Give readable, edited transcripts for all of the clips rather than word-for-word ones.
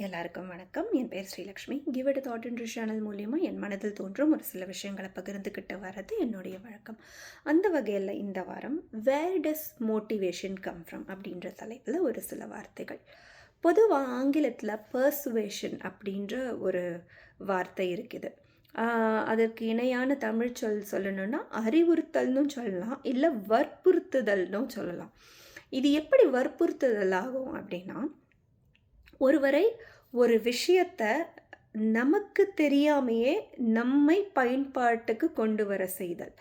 எல்லாருக்கும் வணக்கம். என் பேர் ஸ்ரீலக்ஷ்மி. கிவ் இட் தாட் என்ற சேனல் மூலியமாக என் மனதில் தோன்றும் ஒரு சில விஷயங்களை பகிர்ந்துக்கிட்டு வர்றது என்னுடைய வழக்கம். அந்த வகையில் இந்த வாரம் வேர் டஸ் மோட்டிவேஷன் கம் ஃப்ரம் அப்படின்ற தலைப்பில் ஒரு சில வார்த்தைகள். பொதுவாக ஆங்கிலத்தில் பர்சுவேஷன் அப்படின்ற ஒரு வார்த்தை இருக்குது. அதற்கு இணையான தமிழ் சொல்லணும்னா அறிவுறுத்தல்னு சொல்லலாம், இல்லை வற்புறுத்துதல்னு சொல்லலாம். இது எப்படி வற்புறுத்துதல் ஆகும் அப்படின்னா, ஒருவரை ஒரு விஷயத்தை நமக்கு தெரியாமையே நம்மை பயன்பாட்டுக்கு கொண்டு வர செய்தல்.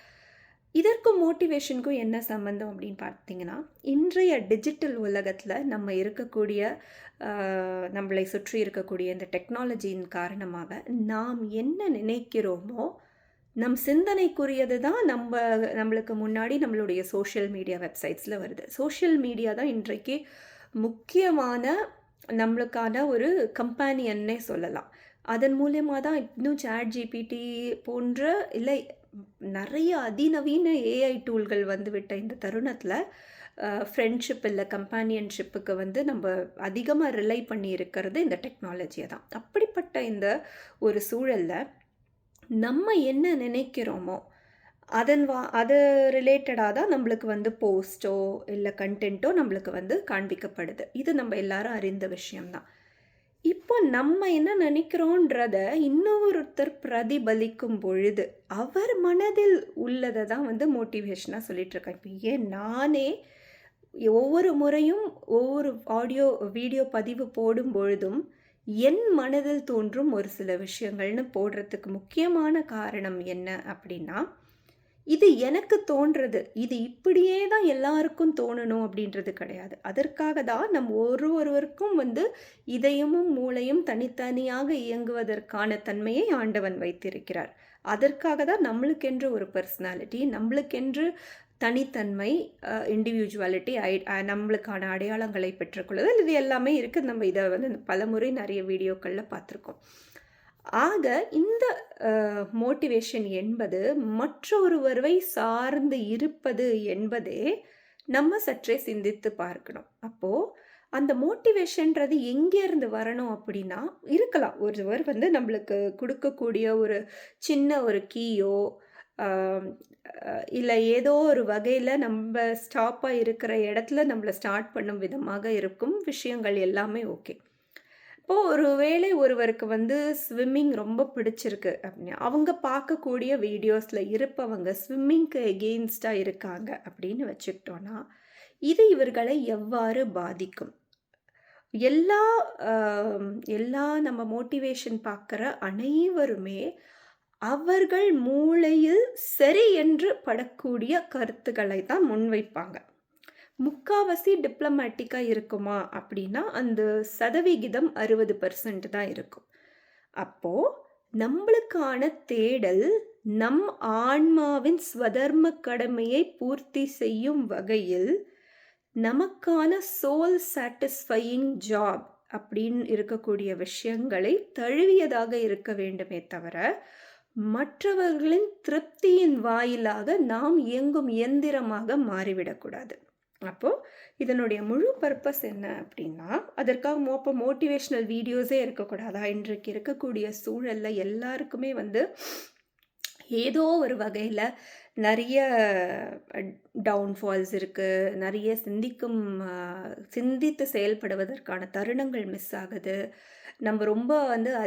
இதற்கும் மோட்டிவேஷனுக்கும் என்ன சம்மந்தம் அப்படின்னு பார்த்தீங்கன்னா, இன்றைய டிஜிட்டல் உலகத்தில் நம்ம இருக்கக்கூடிய நம்மளை சுற்றி இருக்கக்கூடிய இந்த டெக்னாலஜியின் காரணமாக நாம் என்ன நினைக்கிறோமோ நம் சிந்தனைக்குரியது தான் நம்மளுக்கு முன்னாடி நம்மளுடைய சோஷியல் மீடியா வெப்சைட்ஸில் வருது. சோஷியல் மீடியா தான் இன்றைக்கு முக்கியமான நம்மளுக்கான ஒரு கம்பேனியன்னே சொல்லலாம். அதன் மூலியமாக தான் இன்னும் ChatGPT போன்ற இல்லை நிறைய அதிநவீன AI டூல்கள் வந்துவிட்ட இந்த தருணத்தில் ஃப்ரெண்ட்ஷிப் இல்லை கம்பேனியன்ஷிப்புக்கு நம்ம அதிகமாக ரிலை பண்ணி இருக்கிறது இந்த டெக்னாலஜியை தான். அப்படிப்பட்ட இந்த ஒரு சூழலில் நம்ம என்ன நினைக்கிறோமோ அது ரிலேட்டடாக தான் நம்மளுக்கு போஸ்ட்டோ இல்லை கண்டென்ட்டோ நம்மளுக்கு காண்பிக்கப்படுது. இது நம்ம எல்லாரும் அறிந்த விஷயம்தான். இப்போ நம்ம என்ன நினைக்கிறோன்றத இன்னொருத்தர் பிரதிபலிக்கும் பொழுது அவர் மனதில் உள்ளதை தான் மோட்டிவேஷனாக சொல்லிகிட்ருக்கேன். இப்போ ஏன் நானே ஒவ்வொரு முறையும் ஒவ்வொரு ஆடியோ வீடியோ பதிவு போடும் பொழுதும் என் மனதில் தோன்றும் ஒரு சில விஷயங்கள்னு போடுறதுக்கு முக்கியமான காரணம் என்ன அப்படின்னா, இது எனக்கு தோன்றது, இது இப்படியே தான் எல்லாருக்கும் தோணணும் அப்படின்றது கிடையாது. அதற்காக தான் நம் ஒருவருக்கும் இதயமும் மூளையும் தனித்தனியாக இயங்குவதற்கான தன்மையை ஆண்டவன் வைத்திருக்கிறார். அதற்காக தான் நம்மளுக்கென்று ஒரு பர்சனாலிட்டி, நம்மளுக்கென்று தனித்தன்மை, இண்டிவிஜுவாலிட்டி, நம்மளுக்கான அடையாளங்களை பெற்றுக்கொள்ளுதல், இது எல்லாமே இருக்குது. நம்ம இதை பலமுறை நிறைய வீடியோக்களில் பார்த்துருக்கோம். ஆக இந்த மோட்டிவேஷன் என்பது மற்றொருவரை சார்ந்து இருப்பது என்பதே நம்ம சற்றே சிந்தித்து பார்க்கணும். அப்போது அந்த மோட்டிவேஷன்றது எங்கேருந்து வரணும் அப்படின்னா, இருக்கலாம் ஒருவர் நம்மளுக்கு கொடுக்கக்கூடிய ஒரு சின்ன ஒரு கீயோ இல்லை ஏதோ ஒரு வகையில் நம்ம ஸ்டாப்பாக இருக்கிற இடத்துல நம்மளை ஸ்டார்ட் பண்ணும் விதமாக இருக்கும் விஷயங்கள் எல்லாமே ஓகே. இப்போது ஒரு வேளை ஒருவருக்கு ஸ்விம்மிங் ரொம்ப பிடிச்சிருக்கு அப்படின்னா, அவங்க பார்க்கக்கூடிய வீடியோஸில் இருப்பவங்க ஸ்விம்மிங்க்கு எகெயின்ஸ்டாக இருக்காங்க அப்படின்னு வச்சுக்கிட்டோன்னா, இது இவர்களை எவ்வாறு பாதிக்கும்? எல்லா நம்ம மோட்டிவேஷன் பார்க்குற அனைவருமே அவர்கள் மூளையில் சரி என்று படக்கூடிய கருத்துக்களை தான் முன்வைப்பாங்க. முக்காவாசி டிப்ளமேட்டிக்காக இருக்குமா அப்படின்னா அந்த சதவிகிதம் 60% தான் இருக்கும். அப்போது நம்மளுக்கான தேடல் நம் ஆன்மாவின் ஸ்வதர்ம கடமையை பூர்த்தி செய்யும் வகையில் நமக்கான சோல் சாட்டிஸ்ஃபையிங் ஜாப் அப்படின்னு இருக்கக்கூடிய விஷயங்களை தழுவியதாக இருக்க வேண்டுமே தவிர, மற்றவர்களின் திருப்தியின் வாயிலாக நாம் இயங்கும் இயந்திரமாக மாறிவிடக்கூடாது. அப்போது இதனுடைய முழு பர்பஸ் என்ன அப்படின்னா, அதற்காக மோட்டிவேஷ்னல் வீடியோஸே இருக்கக்கூடாதா? இன்றைக்கு இருக்கக்கூடிய சூழலில் எல்லாருக்குமே ஏதோ ஒரு வகையில் நிறைய டவுன்ஃபால்ஸ் இருக்குது, நிறைய சிந்தித்து செயல்படுவதற்கான தருணங்கள் மிஸ் ஆகுது. நம்ம ரொம்ப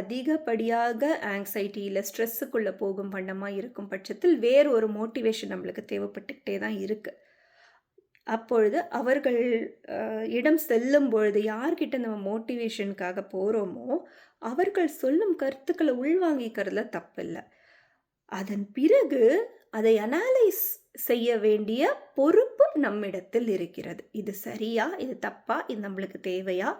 அதிகப்படியாக ஆங்ஸைட்டியில் ஸ்ட்ரெஸ்ஸுக்குள்ளே போகும் வண்ணமாக இருக்கும் பட்சத்தில் வேறு ஒரு மோட்டிவேஷன் நம்மளுக்கு தேவைப்பட்டுக்கிட்டே தான் இருக்குது. அப்பொழுது அவர்கள் இடம் செல்லும் பொழுது யார்கிட்ட நம்ம மோட்டிவேஷனுக்காக போகிறோமோ அவர்கள் சொல்லும் கருத்துக்களை உள்வாங்கிக்கிறதுல தப்பில்லை. அதன் பிறகு அதை அனலைஸ் செய்ய வேண்டிய பொறுப்பு நம்மிடத்தில் இருக்கிறது. இது சரியா, இது தப்பா, இது நம்மளுக்கு தேவையா,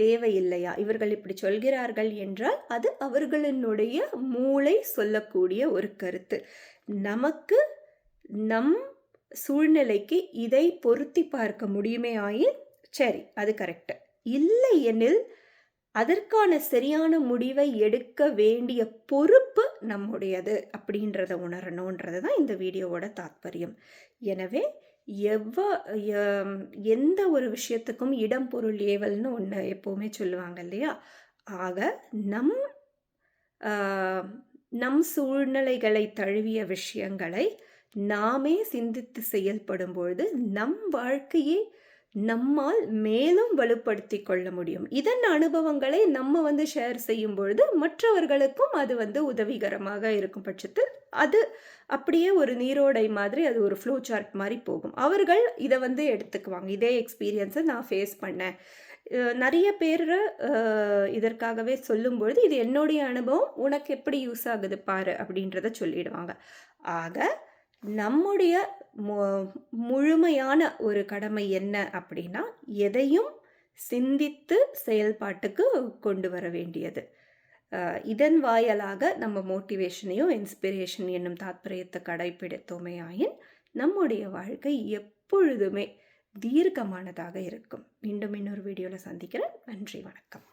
தேவையில்லையா? இவர்கள் இப்படி சொல்கிறார்கள் என்றால் அது அவர்களினுடைய மூளை சொல்லக்கூடிய ஒரு கருத்து. நமக்கு நம் சூழ்நிலைக்கு இதை பொருத்தி பார்க்க முடியுமே ஆயின் சரி, அது கரெக்டு. இல்லை எனில் அதற்கான சரியான முடிவை எடுக்க வேண்டிய பொறுப்பு நம்முடையது அப்படின்றத உணரணுன்றது தான் இந்த வீடியோவோட தாத்பரியம். எனவே எந்த ஒரு விஷயத்துக்கும் இடம் பொருள் ஏவல்னு ஒன்று எப்போவுமே சொல்லுவாங்க இல்லையா? ஆக நம் நம் சூழ்நிலைகளை தழுவிய விஷயங்களை நாமே சிந்தித்து செயல்படும் பொழுது நம் வாழ்க்கையை நம்மால் மேலும் வலுப்படுத்திக் கொள்ள முடியும். இதன் அனுபவங்களை நம்ம ஷேர் செய்யும் பொழுது மற்றவர்களுக்கும் அது உதவிகரமாக இருக்கும் பட்சத்தில் அது அப்படியே ஒரு நீரோடை மாதிரி, அது ஒரு ஃப்ளோ சார்ட் மாதிரி போகும். அவர்கள் இதை எடுத்துக்குவாங்க. இதே எக்ஸ்பீரியன்ஸை நான் ஃபேஸ் பண்ணேன். நிறைய பேர் இதற்காகவே சொல்லும்பொழுது இது என்னுடைய அனுபவம், உனக்கு எப்படி யூஸ் ஆகுது பாரு அப்படின்றத சொல்லிடுவாங்க. ஆக நம்முடைய முழுமையான ஒரு கடமை என்ன அப்படின்னா, எதையும் சிந்தித்து செயல்பாட்டுக்கு கொண்டு வர வேண்டியது. இதன் வாயிலாக நம்ம மோட்டிவேஷனையும் இன்ஸ்பிரேஷன் என்னும் தாத்பரியத்தை கடைப்பிடித்தோமே ஆயின் நம்முடைய வாழ்க்கை எப்பொழுதுமே தீர்க்கமானதாக இருக்கும். மீண்டும் இன்னொரு வீடியோவில் சந்திக்கிறேன். நன்றி, வணக்கம்.